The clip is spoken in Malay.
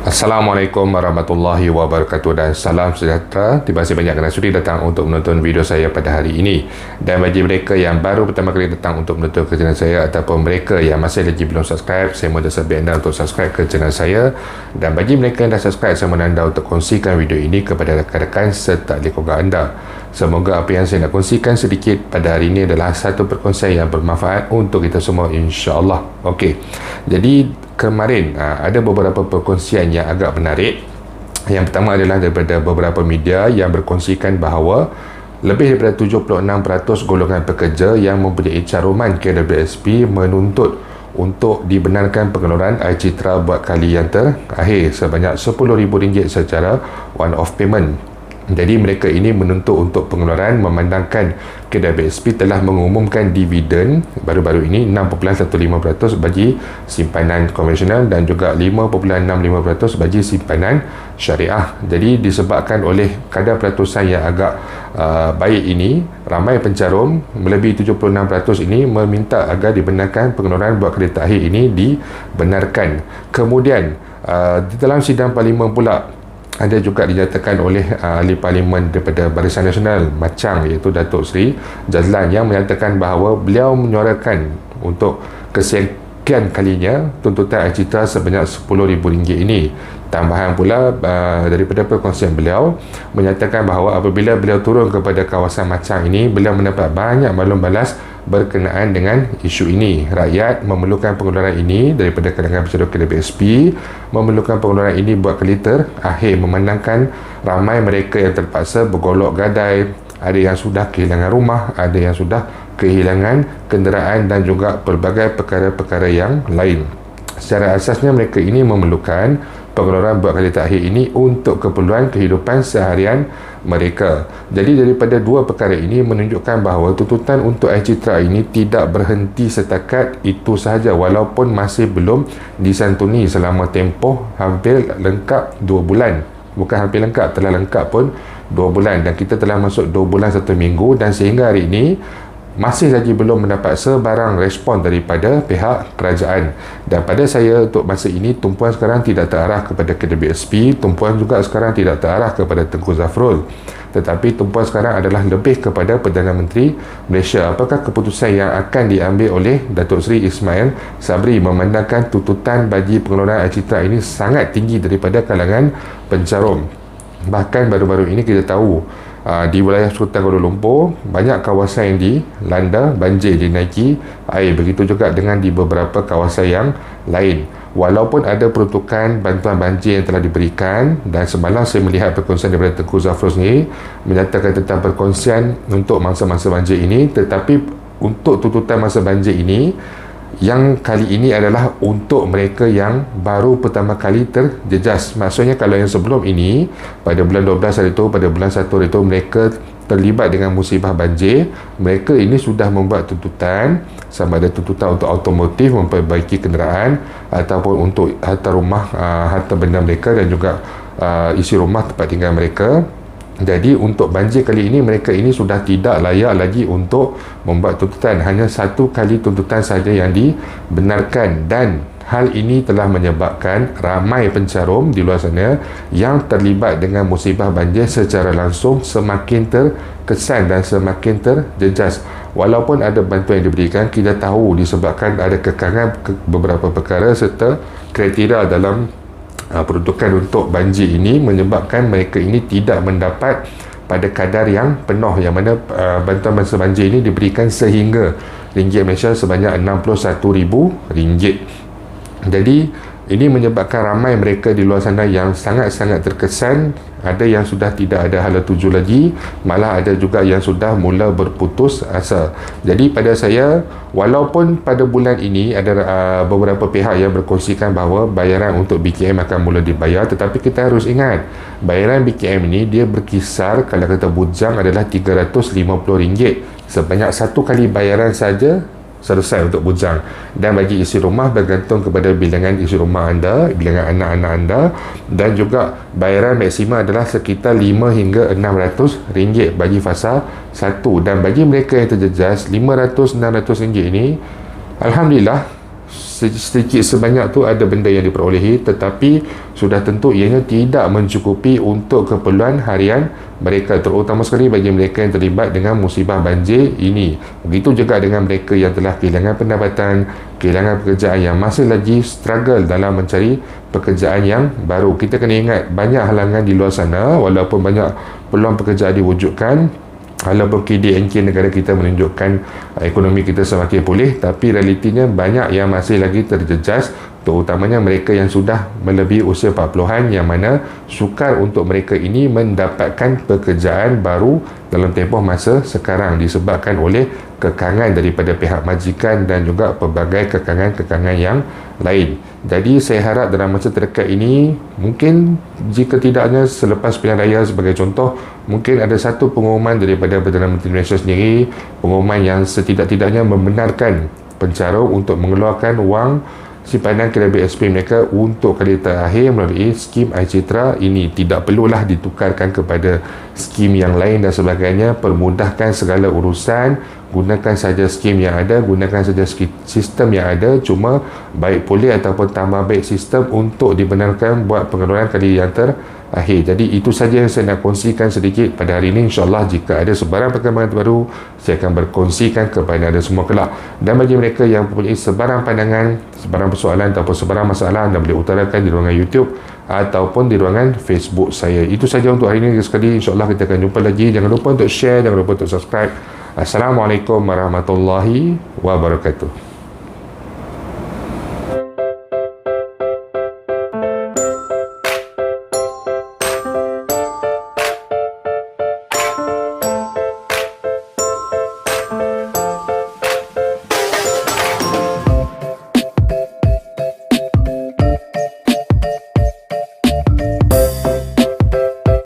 Assalamualaikum warahmatullahi wabarakatuh dan salam sejahtera. Terima kasih banyak kerana sudi datang untuk menonton video saya pada hari ini. Dan bagi mereka yang baru pertama kali datang untuk menonton ke channel saya ataupun mereka yang masih lagi belum subscribe, saya mohon sebaik anda untuk subscribe ke channel saya. Dan bagi mereka yang dah subscribe, saya mohon anda untuk kongsikan video ini kepada rakan-rakan serta ahli keluarga anda. Semoga apa yang saya nak kongsikan sedikit pada hari ini adalah satu perkongsian yang bermanfaat untuk kita semua, insya-Allah. Okey. Jadi kemarin ada beberapa perkongsian yang agak menarik. Yang pertama adalah daripada beberapa media yang berkongsikan bahawa lebih daripada 76% golongan pekerja yang mempunyai caruman KWSP menuntut untuk dibenarkan pengeluaran air citra buat kali yang terakhir sebanyak RM10,000 secara one off payment. Jadi mereka ini menuntut untuk pengeluaran memandangkan KWSP telah mengumumkan dividen baru-baru ini 6.15% bagi simpanan konvensional dan juga 5.65% bagi simpanan syariah. Jadi disebabkan oleh kadar peratusan yang agak baik ini, ramai pencarum melebihi 76% ini meminta agar dibenarkan pengeluaran buat kredit akhir ini dibenarkan. Kemudian di dalam sidang parlimen pula ada juga dinyatakan oleh ahli parlimen daripada Barisan Nasional Macang, iaitu Datuk Seri Jazlan, yang menyatakan bahawa beliau menyuarakan untuk kesekian kalinya tuntutan air citra sebanyak RM10,000 ini. Tambahan pula daripada perkongsian beliau menyatakan bahawa apabila beliau turun kepada kawasan Macang ini, beliau mendapat banyak maklum balas berkenaan dengan isu ini. Rakyat memerlukan pengeluaran ini daripada kalangan pencarum KWSP, memerlukan pengeluaran ini buat kali terakhir, memandangkan ramai mereka yang terpaksa bergolok gadai, ada yang sudah kehilangan rumah, ada yang sudah kehilangan kenderaan dan juga pelbagai perkara-perkara yang lain. Secara asasnya mereka ini memerlukan pengeluaran buat kali terakhir ini untuk keperluan kehidupan seharian mereka. Jadi daripada dua perkara ini menunjukkan bahawa tuntutan untuk air citra ini tidak berhenti setakat itu sahaja, walaupun masih belum disantuni selama tempoh hampir lengkap 2 bulan. Bukan hampir lengkap, telah lengkap pun 2 bulan, dan kita telah masuk 2 bulan 1 minggu, dan sehingga hari ini masih lagi belum mendapat sebarang respon daripada pihak kerajaan. Dan pada saya untuk masa ini, tumpuan sekarang tidak terarah kepada KWSP, tumpuan juga sekarang tidak terarah kepada Tengku Zafrul, tetapi tumpuan sekarang adalah lebih kepada Perdana Menteri Malaysia. Apakah keputusan yang akan diambil oleh Datuk Seri Ismail Sabri memandangkan tuntutan bagi pengeluaran air citra ini sangat tinggi daripada kalangan pencarum. Bahkan baru-baru ini kita tahu di wilayah Sultan Kuala Lumpur banyak kawasan yang dilanda banjir, dinaiki air. Begitu juga dengan di beberapa kawasan yang lain. Walaupun ada peruntukan bantuan banjir yang telah diberikan, dan semalam saya melihat perkongsian daripada Tengku Zafrul sendiri menyatakan tentang perkongsian untuk masa-masa banjir ini, tetapi untuk tuntutan masa banjir ini yang kali ini adalah untuk mereka yang baru pertama kali terjejas. Maksudnya kalau yang sebelum ini, pada bulan 12 hari itu, pada bulan 1 hari itu mereka terlibat dengan musibah banjir, mereka ini sudah membuat tuntutan, sama ada tuntutan untuk automotif, memperbaiki kenderaan, ataupun untuk harta rumah, harta benda mereka, dan juga isi rumah tempat tinggal mereka. Jadi untuk banjir kali ini, mereka ini sudah tidak layak lagi untuk membuat tuntutan. Hanya satu kali tuntutan saja yang dibenarkan, dan hal ini telah menyebabkan ramai pencarum di luar sana yang terlibat dengan musibah banjir secara langsung semakin terkesan dan semakin terjejas. Walaupun ada bantuan yang diberikan, kita tahu disebabkan ada kekangan beberapa perkara serta kriteria dalam peruntukan untuk banjir ini menyebabkan mereka ini tidak mendapat pada kadar yang penuh, yang mana bantuan masa banjir ini diberikan sehingga ringgit Malaysia sebanyak RM61,000. Jadi ini menyebabkan ramai mereka di luar sana yang sangat-sangat terkesan. Ada yang sudah tidak ada hala tuju lagi, malah ada juga yang sudah mula berputus asa. Jadi pada saya, walaupun pada bulan ini ada beberapa pihak yang berkongsikan bahawa bayaran untuk BKM akan mula dibayar, tetapi kita harus ingat, bayaran BKM ini dia berkisar, kalau kata bujang adalah RM350. Sebanyak satu kali bayaran saja selesai untuk bujang. Dan bagi isi rumah bergantung kepada bilangan isi rumah anda, bilangan anak-anak anda, dan juga bayaran maksimum adalah sekitar RM5 hingga RM600 bagi fasa 1. Dan bagi mereka yang terjejas, RM500-600 ini, alhamdulillah sedikit sebanyak tu ada benda yang diperolehi, tetapi sudah tentu ianya tidak mencukupi untuk keperluan harian mereka, terutama sekali bagi mereka yang terlibat dengan musibah banjir ini. Begitu juga dengan mereka yang telah kehilangan pendapatan, kehilangan pekerjaan, yang masih lagi struggle dalam mencari pekerjaan yang baru. Kita kena ingat banyak halangan di luar sana, walaupun banyak peluang pekerjaan diwujudkan, walaupun KDNK negara kita menunjukkan ekonomi kita semakin pulih, tapi realitinya banyak yang masih lagi terjejas, terutamanya mereka yang sudah melebihi usia 40-an, yang mana sukar untuk mereka ini mendapatkan pekerjaan baru dalam tempoh masa sekarang disebabkan oleh kekangan daripada pihak majikan dan juga pelbagai kekangan-kekangan yang lain. Jadi saya harap dalam masa terdekat ini, mungkin jika tidaknya selepas pilihan raya sebagai contoh, mungkin ada satu pengumuman daripada Perdana Menteri Malaysia sendiri, pengumuman yang setidak-tidaknya membenarkan pencarum untuk mengeluarkan wang simpanan kredit SP mereka untuk kali terakhir melalui skim iCitra ini. Tidak perlulah ditukarkan kepada skim yang lain dan sebagainya. Permudahkan segala urusan, gunakan saja skim yang ada, gunakan saja sistem yang ada. Cuma baik pulih ataupun tambah baik sistem untuk dibenarkan buat pengeluaran kali yang terakhir. Jadi itu saja yang saya nak kongsikan sedikit pada hari ini. InsyaAllah jika ada sebarang perkembangan terbaru, saya akan berkongsikan kepada anda semua kelak. Dan bagi mereka yang mempunyai sebarang pandangan, sebarang persoalan ataupun sebarang masalah, anda boleh utarakan di ruangan YouTube ataupun di ruangan Facebook saya. Itu saja untuk hari ini sekali. InsyaAllah kita akan jumpa lagi. Jangan lupa untuk share, jangan lupa untuk subscribe. Assalamualaikum warahmatullahi wabarakatuh.